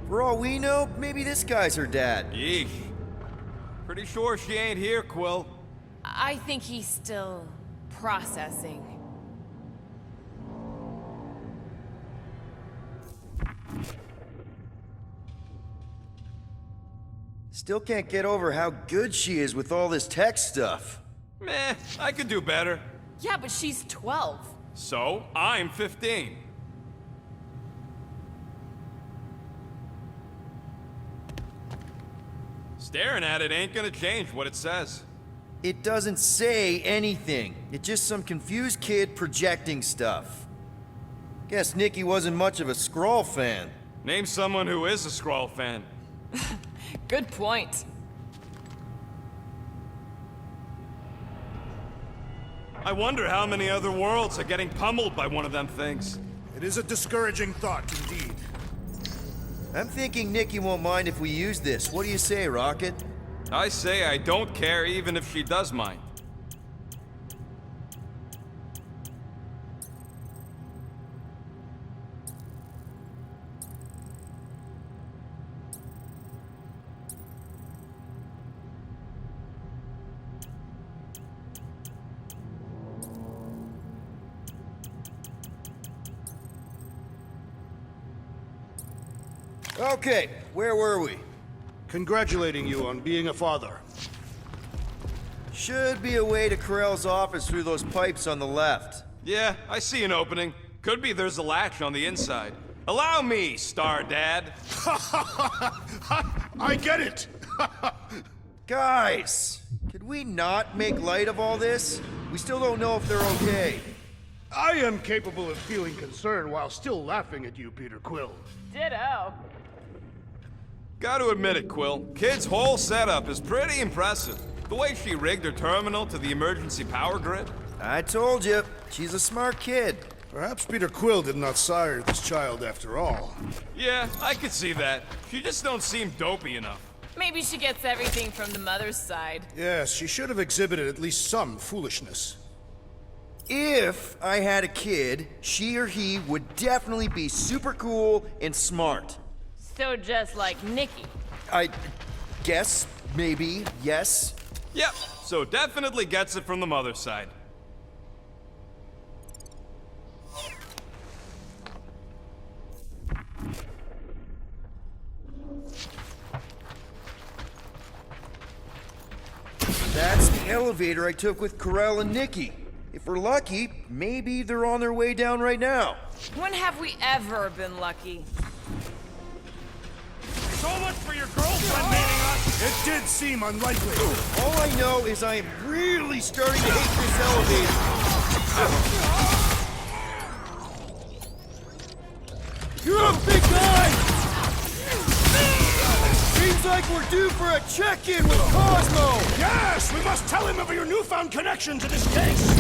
[SPEAKER 1] For all we know, maybe this guy's her dad.
[SPEAKER 4] Yeesh. Pretty sure she ain't here, Quill.
[SPEAKER 2] I think he's still processing.
[SPEAKER 1] Still can't get over how good she is with all this tech stuff.
[SPEAKER 4] Meh, I could do better.
[SPEAKER 2] Yeah, but she's 12.
[SPEAKER 4] So, I'm 15. Staring at it ain't gonna change what it says.
[SPEAKER 1] It doesn't say anything. It's just some confused kid projecting stuff. Guess Nikki wasn't much of a Skrull fan.
[SPEAKER 4] Name someone who is a Skrull fan.
[SPEAKER 2] Good point.
[SPEAKER 4] I wonder how many other worlds are getting pummeled by one of them things.
[SPEAKER 3] It is a discouraging thought, indeed.
[SPEAKER 1] I'm thinking Nikki won't mind if we use this. What do you say, Rocket?
[SPEAKER 4] I say I don't care even if she does mind.
[SPEAKER 1] Okay, where were we?
[SPEAKER 3] Congratulating you on being a father.
[SPEAKER 1] Should be a way to Corell's office through those pipes on the left.
[SPEAKER 4] Yeah, I see an opening. Could be there's a latch on the inside. Allow me, Star Dad.
[SPEAKER 3] I get it!
[SPEAKER 1] Guys, could we not make light of all this? We still don't know if they're okay.
[SPEAKER 3] I am capable of feeling concern while still laughing at you, Peter Quill.
[SPEAKER 2] Ditto.
[SPEAKER 4] Gotta admit it, Quill. Kid's whole setup is pretty impressive. The way she rigged her terminal to the emergency power grid.
[SPEAKER 1] I told you, she's a smart kid.
[SPEAKER 3] Perhaps Peter Quill did not sire this child after all.
[SPEAKER 4] Yeah, I could see that. She just don't seem dopey enough.
[SPEAKER 2] Maybe she gets everything from the mother's side.
[SPEAKER 3] Yes, she should have exhibited at least some foolishness.
[SPEAKER 1] If I had a kid, she or he would definitely be super cool and smart.
[SPEAKER 2] So just like Nikki.
[SPEAKER 1] I guess, maybe, yes.
[SPEAKER 4] Yep, so definitely gets it from the mother's side.
[SPEAKER 1] the elevator I took with Corell and Nikki. If we're lucky, maybe they're on their way down right now.
[SPEAKER 2] When have we ever been lucky?
[SPEAKER 4] So much for your girlfriend meeting us!
[SPEAKER 3] It did seem unlikely.
[SPEAKER 1] All I know is I am really starting to hate this elevator. You're up, big guy! Seems like we're due for a check-in with Cosmo!
[SPEAKER 3] Yes, we must tell him of your newfound connection to this case.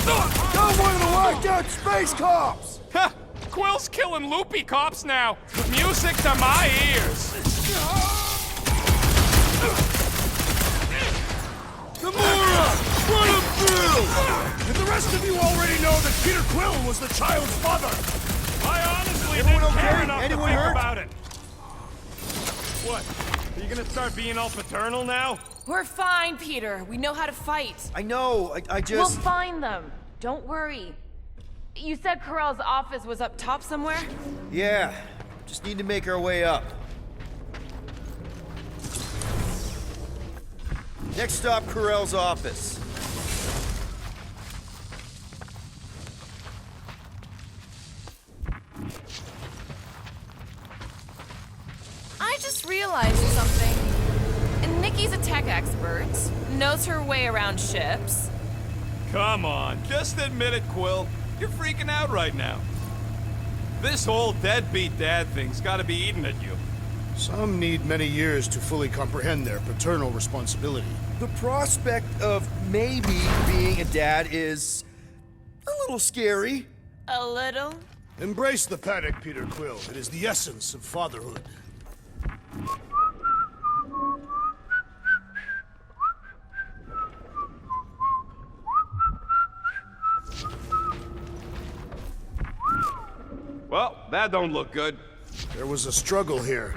[SPEAKER 1] Not one of the locked out space cops!
[SPEAKER 7] Ha! Quill's killing loopy cops now. Music to my ears.
[SPEAKER 1] Gamora! Run him through!
[SPEAKER 3] And the rest of you already know that Peter Quill was the child's father.
[SPEAKER 4] I honestly
[SPEAKER 1] Everyone
[SPEAKER 4] didn't care
[SPEAKER 1] okay?
[SPEAKER 4] enough
[SPEAKER 1] Anyone
[SPEAKER 4] to think
[SPEAKER 1] hurt?
[SPEAKER 4] about it. What? Are you gonna start being all paternal now?
[SPEAKER 2] We're fine, Peter. We know how to fight.
[SPEAKER 1] I know, I
[SPEAKER 2] We'll
[SPEAKER 1] just...
[SPEAKER 2] find them. Don't worry. You said Corell's office was up top somewhere?
[SPEAKER 1] Yeah, just need to make our way up. Next stop, Corell's office.
[SPEAKER 2] I just realized something. And Nikki's a tech expert, knows her way around ships.
[SPEAKER 4] Come on, just admit it, Quill. You're freaking out right now. This whole deadbeat dad thing's gotta be eating at you.
[SPEAKER 3] Some need many years to fully comprehend their paternal responsibility.
[SPEAKER 1] The prospect of maybe being a dad is a little scary.
[SPEAKER 2] A little?
[SPEAKER 3] Embrace the panic, Peter Quill. It is the essence of fatherhood.
[SPEAKER 4] Well, that don't look good.
[SPEAKER 3] There was a struggle here.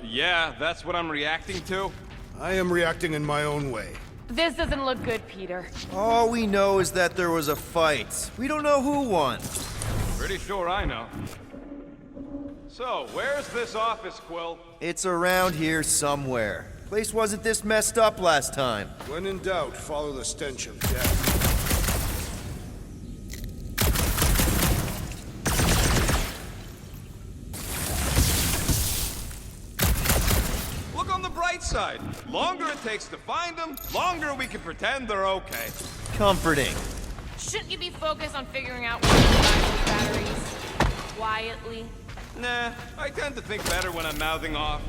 [SPEAKER 4] Yeah, that's what I'm reacting to.
[SPEAKER 3] I am reacting in my own way.
[SPEAKER 2] This doesn't look good, Peter.
[SPEAKER 1] All we know is that there was a fight. We don't know who won.
[SPEAKER 4] Pretty sure I know. So, where's this office, Quill?
[SPEAKER 1] It's around here somewhere. Place wasn't this messed up last time.
[SPEAKER 3] When in doubt, follow the stench of death.
[SPEAKER 4] Look on the bright side. Longer it takes to find them, longer we can pretend they're okay.
[SPEAKER 1] Comforting.
[SPEAKER 2] Shouldn't you be focused on figuring out where to buy these batteries? Quietly?
[SPEAKER 4] Nah, I tend to think better when I'm mouthing off.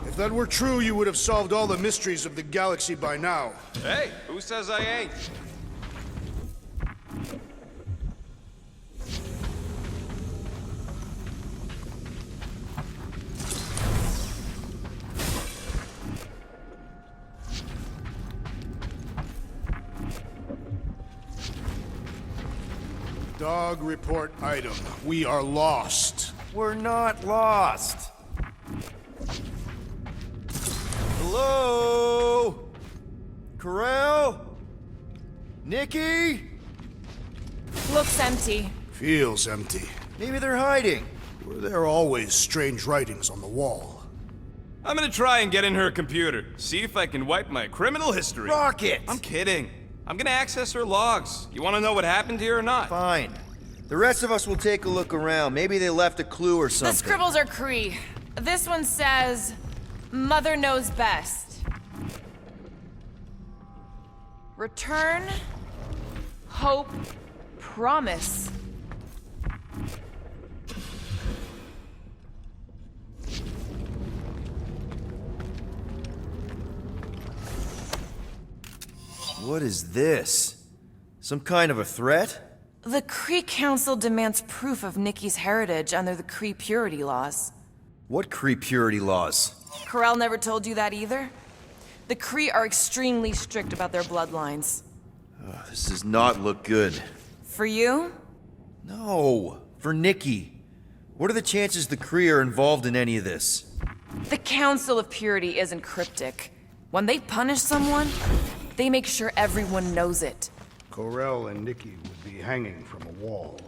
[SPEAKER 3] If that were true, you would have solved all the mysteries of the galaxy by now.
[SPEAKER 4] Hey, who says I ain't?
[SPEAKER 3] Dog report item. We are lost.
[SPEAKER 1] We're not lost. Hello? Corell? Nikki?
[SPEAKER 2] Looks empty.
[SPEAKER 3] Feels empty.
[SPEAKER 1] Maybe they're hiding.
[SPEAKER 3] Were there always strange writings on the wall?
[SPEAKER 4] I'm gonna try and get in her computer, see if I can wipe my criminal history.
[SPEAKER 1] Rocket!
[SPEAKER 4] I'm kidding. I'm gonna access her logs. You wanna know what happened here or not?
[SPEAKER 1] Fine. The rest of us will take a look around. Maybe they left a clue or something.
[SPEAKER 2] The scribbles are Cree. This one says, Mother knows best. Return, hope, promise.
[SPEAKER 1] What is this? Some kind of a threat?
[SPEAKER 2] The Kree Council demands proof of Nikki's heritage under the Kree purity laws.
[SPEAKER 1] What Kree purity laws?
[SPEAKER 2] Corell never told you that either? The Kree are extremely strict about their bloodlines.
[SPEAKER 1] This does not look good.
[SPEAKER 2] For you?
[SPEAKER 1] No, for Nikki. What are the chances the Kree are involved in any of this?
[SPEAKER 2] The Council of Purity isn't cryptic. When they punish someone, they make sure everyone knows it.
[SPEAKER 3] Corell and Nikki would be hanging from a wall.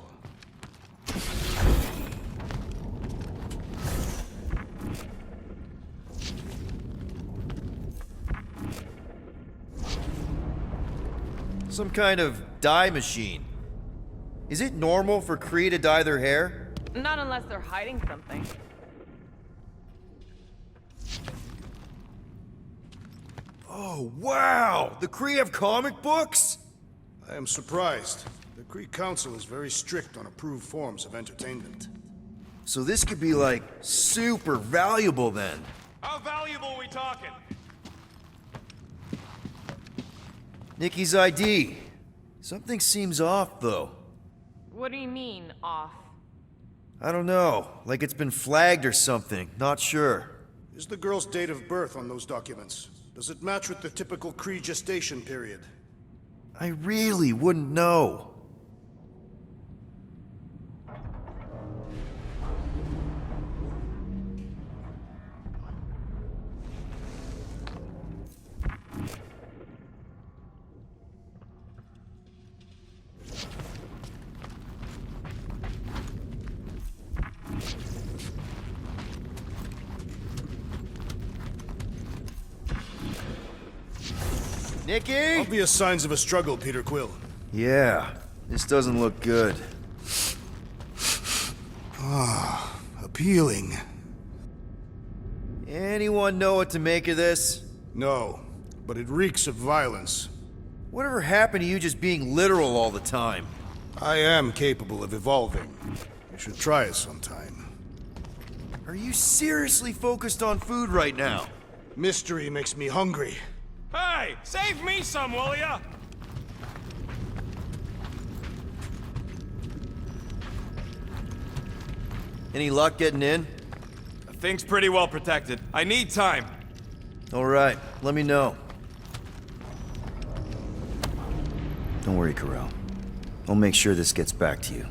[SPEAKER 1] Some kind of dye machine. Is it normal for Kree to dye their hair?
[SPEAKER 2] Not unless they're hiding something.
[SPEAKER 1] Oh, wow! The Kree have comic books?
[SPEAKER 3] I am surprised. The Kree Council is very strict on approved forms of entertainment.
[SPEAKER 1] So this could be like super valuable then.
[SPEAKER 4] How valuable are we talking?
[SPEAKER 1] Nikki's ID. Something seems off though.
[SPEAKER 2] What do you mean, off?
[SPEAKER 1] I don't know, like it's been flagged or something, not sure.
[SPEAKER 3] Is the girl's date of birth on those documents? Does it match with the typical Kree gestation period?
[SPEAKER 1] I really wouldn't know. Nikki?
[SPEAKER 3] Obvious signs of a struggle, Peter Quill.
[SPEAKER 1] Yeah, this doesn't look good.
[SPEAKER 3] Appealing.
[SPEAKER 1] Anyone know what to make of this?
[SPEAKER 3] No, but it reeks of violence.
[SPEAKER 1] Whatever happened to you just being literal all the time?
[SPEAKER 3] I am capable of evolving. You should try it sometime.
[SPEAKER 1] Are you seriously focused on food right now?
[SPEAKER 3] Mystery makes me hungry.
[SPEAKER 4] Hey, save me some, will ya?
[SPEAKER 1] Any luck getting in?
[SPEAKER 4] The thing's pretty well protected. I need time.
[SPEAKER 1] All right, let me know. Don't worry, Carell. I'll make sure this gets back to you.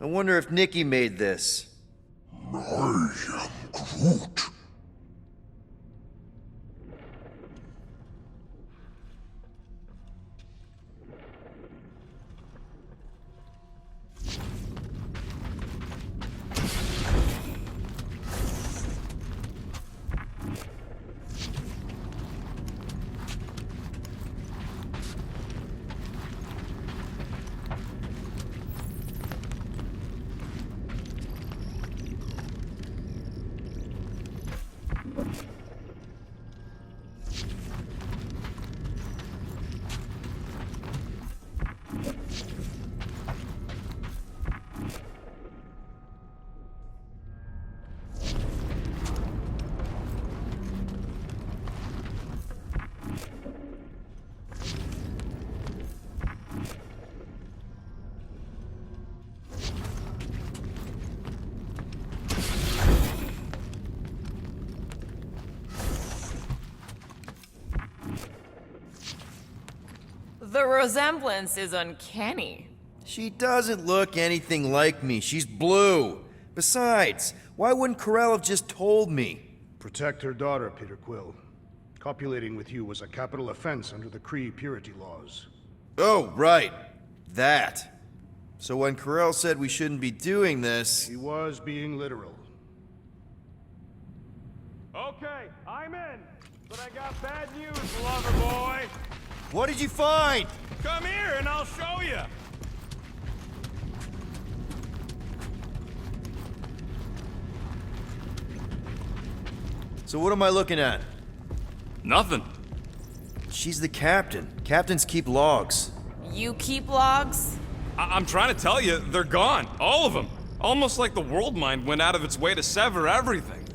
[SPEAKER 1] I wonder if Nikki made this.
[SPEAKER 10] I am Groot.
[SPEAKER 2] The resemblance is uncanny.
[SPEAKER 1] She doesn't look anything like me. She's blue. Besides, why wouldn't Carell have just told me?
[SPEAKER 3] Protect her daughter, Peter Quill. Copulating with you was a capital offense under the Kree purity laws.
[SPEAKER 1] Oh, right. That. So when Carell said we shouldn't be doing this...
[SPEAKER 3] He was being literal.
[SPEAKER 4] Okay, I'm in. But I got bad news, lover boy.
[SPEAKER 1] What did you find?
[SPEAKER 4] Come here and I'll show you.
[SPEAKER 1] So what am I looking at?
[SPEAKER 4] Nothing.
[SPEAKER 1] She's the captain. Captains keep logs.
[SPEAKER 2] You keep logs?
[SPEAKER 4] I'm trying to tell you, they're gone. All of them. Almost like the world mind went out of its way to sever everything.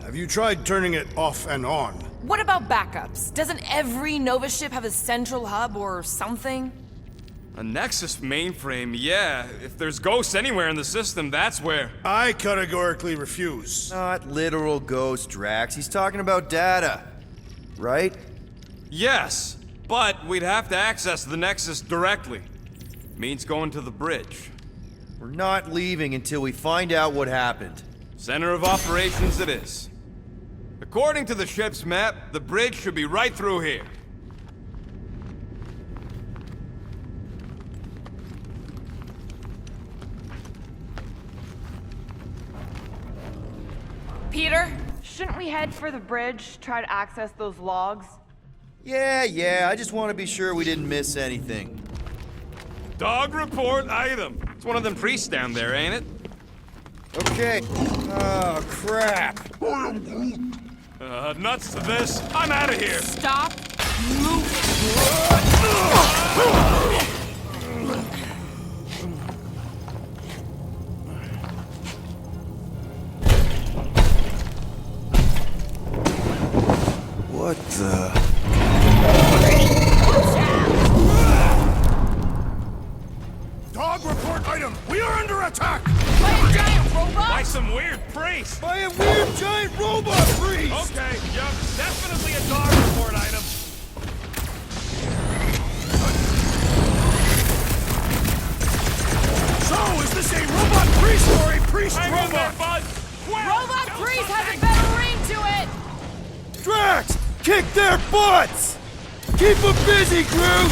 [SPEAKER 3] Have you tried turning it off and on?
[SPEAKER 2] What about backups? Doesn't every Nova ship have a central hub or something?
[SPEAKER 4] A Nexus mainframe, yeah. If there's ghosts anywhere in the system, that's where.
[SPEAKER 3] I categorically refuse.
[SPEAKER 1] Not literal ghost, Drax. He's talking about data. Right?
[SPEAKER 4] Yes, but we'd have to access the Nexus directly. Means going to the bridge.
[SPEAKER 1] We're not leaving until we find out what happened.
[SPEAKER 4] Center of operations it is. According to the ship's map, the bridge should be right through here.
[SPEAKER 2] Peter, shouldn't we head for the bridge, try to access those logs?
[SPEAKER 1] Yeah, I just want to be sure we didn't miss anything.
[SPEAKER 4] Dog report item. It's one of them priests down there, ain't it?
[SPEAKER 1] Okay. Oh, crap.
[SPEAKER 4] Nuts to this. I'm out of here.
[SPEAKER 2] Stop moving.
[SPEAKER 1] What the...
[SPEAKER 3] Dog report item! We are under attack!
[SPEAKER 2] By a giant robot?
[SPEAKER 4] By some weird priest.
[SPEAKER 1] By a weird giant robot priest!
[SPEAKER 4] Okay, yep, definitely a dog report item.
[SPEAKER 3] So, is this a robot priest or a priest
[SPEAKER 4] Hang in there,
[SPEAKER 3] robot?
[SPEAKER 4] bud. Quick,
[SPEAKER 2] Robot
[SPEAKER 4] do
[SPEAKER 2] priest has a
[SPEAKER 4] something.
[SPEAKER 2] better ring to it!
[SPEAKER 1] Drax! Kick their butts! Keep them busy, Groot!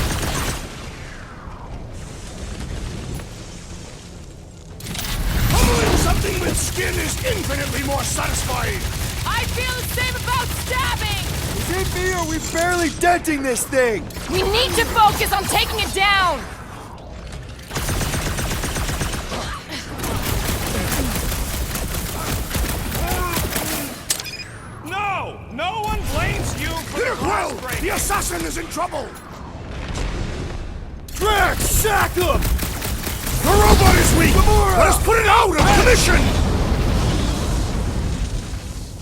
[SPEAKER 3] Pummeling something with skin is infinitely more satisfying!
[SPEAKER 2] I feel the same about stabbing!
[SPEAKER 1] Is it me or are we barely denting this thing?
[SPEAKER 2] We need to focus on taking it down!
[SPEAKER 4] No! No one blames you for
[SPEAKER 3] Peter
[SPEAKER 4] the glass
[SPEAKER 3] Quill!
[SPEAKER 4] break.
[SPEAKER 3] The assassin is in trouble!
[SPEAKER 1] Drax, sack him!
[SPEAKER 3] The robot is weak! Let us put it out of commission!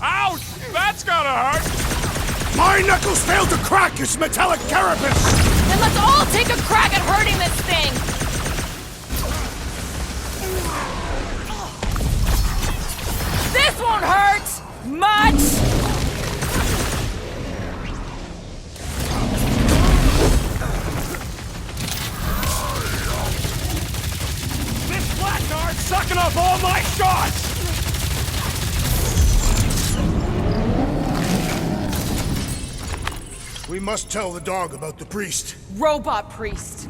[SPEAKER 7] Ouch! That's gotta hurt!
[SPEAKER 3] My knuckles failed to crack its metallic carapace!
[SPEAKER 2] Then let's all take a crack at hurting this thing! This won't hurt! Much!
[SPEAKER 4] This blackguard's sucking up all my shots!
[SPEAKER 3] We must tell the dog about the priest.
[SPEAKER 2] Robot priest.